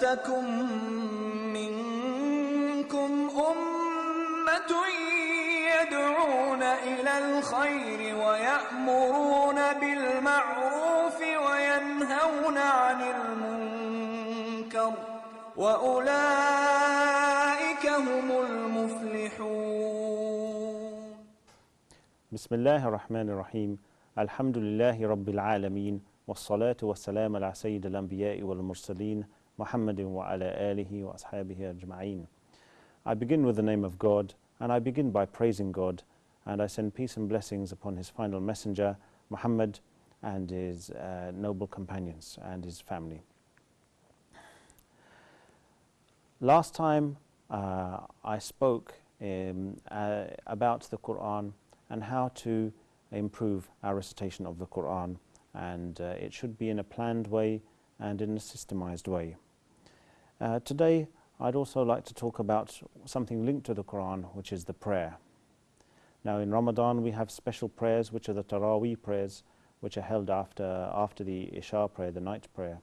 وَلْتَكُنْ مِنْكُمْ أُمَّةٌ يَدْعُونَ إِلَى الْخَيْرِ وَيَأْمُرُونَ بِالْمَعْرُوفِ وَيَنْهَوْنَ عَنِ الْمُنْكَرِ وَأُولَئِكَ هُمُ الْمُفْلِحُونَ. Bismillahir Rahmanir Rahim. Alhamdulillahi Rabbil Alameen. Wassalatu wassalam ala Sayyidil Anbiya'i wal Mursaleen. Muhammadin wa ala alihi wa ashabihi ajma'een. I begin with the name of God, and I begin by praising God, and I send peace and blessings upon his final messenger, Muhammad, and his noble companions and his family. Last time I spoke about the Quran and how to improve our recitation of the Quran, and it should be in a planned way and in a systemized way. Today I'd also like to talk about something linked to the Quran, which is the prayer. Now in Ramadan we have special prayers, which are the Taraweeh prayers, which are held after the Isha prayer, the night prayer.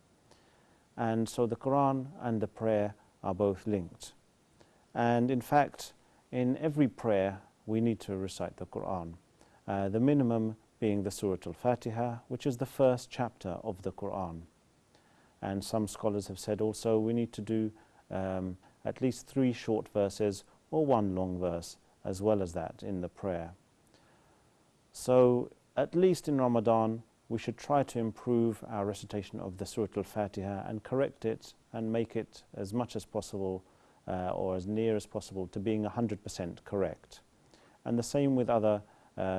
And so the Quran and the prayer are both linked. And in fact, in every prayer we need to recite the Quran. The minimum being the Surah Al-Fatiha, which is the first chapter of the Quran. And some scholars have said also we need to do at least 3 short verses or 1 long verse as well as that in the prayer. So at least in Ramadan we should try to improve our recitation of the Surah Al-Fatiha and correct it and make it as much as possible or as near as possible to being 100% correct. And the same with other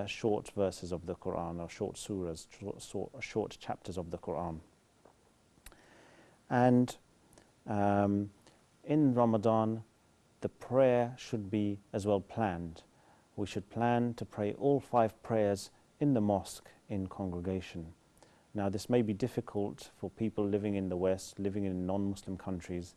short verses of the Quran, or short surahs, short chapters of the Quran. And in Ramadan the prayer should be as well planned. We should plan to pray all 5 prayers in the mosque in congregation. Now this may be difficult for people living in the West, living in non-Muslim countries,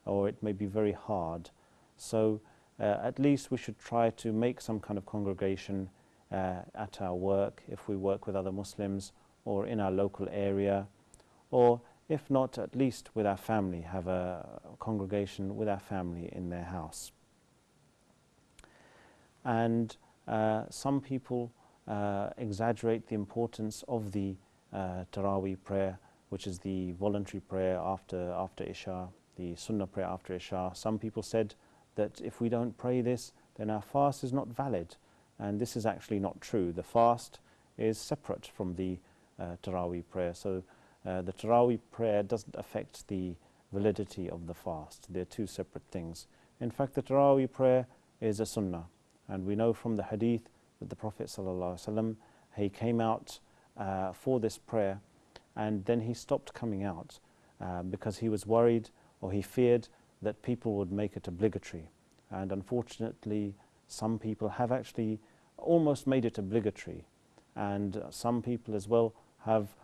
or it may be very hard. So at least we should try to make some kind of congregation at our work, if we work with other Muslims, or in our local area, or if not, at least with our family, have a congregation with our family in their house. And some people exaggerate the importance of the Taraweeh prayer, which is the voluntary prayer after Isha, the Sunnah prayer after Isha. Some people said that if we don't pray this, then our fast is not valid. And this is actually not true. The fast is separate from the Taraweeh prayer. So the Taraweeh prayer doesn't affect the validity of the fast. They're 2 separate things. In fact, the Taraweeh prayer is a Sunnah. And we know from the hadith that the Prophet ﷺ, he came out for this prayer, and then he stopped coming out because he was worried, or he feared that people would make it obligatory. And unfortunately some people have actually almost made it obligatory, and some people as well have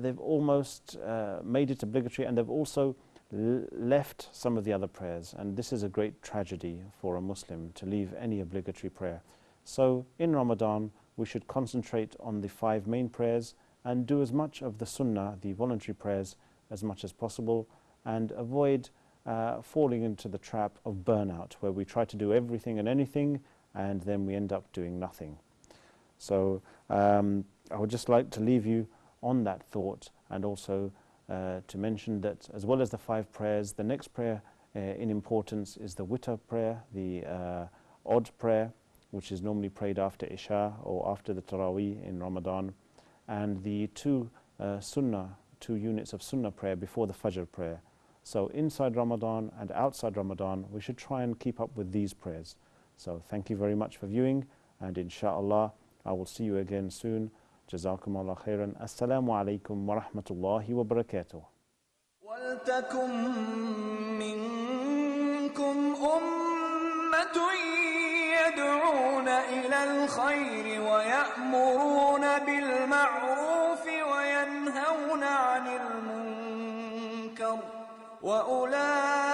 they've almost made it obligatory, and they've also left some of the other prayers, and this is a great tragedy for a Muslim to leave any obligatory prayer. So in Ramadan we should concentrate on the 5 main prayers and do as much of the Sunnah, the voluntary prayers, as much as possible, and avoid falling into the trap of burnout, where we try to do everything and anything and then we end up doing nothing. So I would just like to leave you on that thought, and also to mention that as well as the 5 prayers, the next prayer in importance is the witr prayer, the odd prayer, which is normally prayed after Isha or after the Taraweeh in Ramadan, and the 2 units of Sunnah prayer before the Fajr prayer. So inside Ramadan and outside Ramadan we should try and keep up with these prayers. So thank you very much for viewing, and inshallah I will see you again soon. جزاكم الله خيرا. السلام عليكم ورحمة الله وبركاته. وَلْتَكُنْ مِنْكُمْ أُمَّةٌ يَدْعُونَ إِلَى الْخَيْرِ وَيَأْمُرُونَ بِالْمَعْرُوفِ وَيَنْهَوْنَ عَنِ الْمُنْكَرِ وَأُولَئِكَ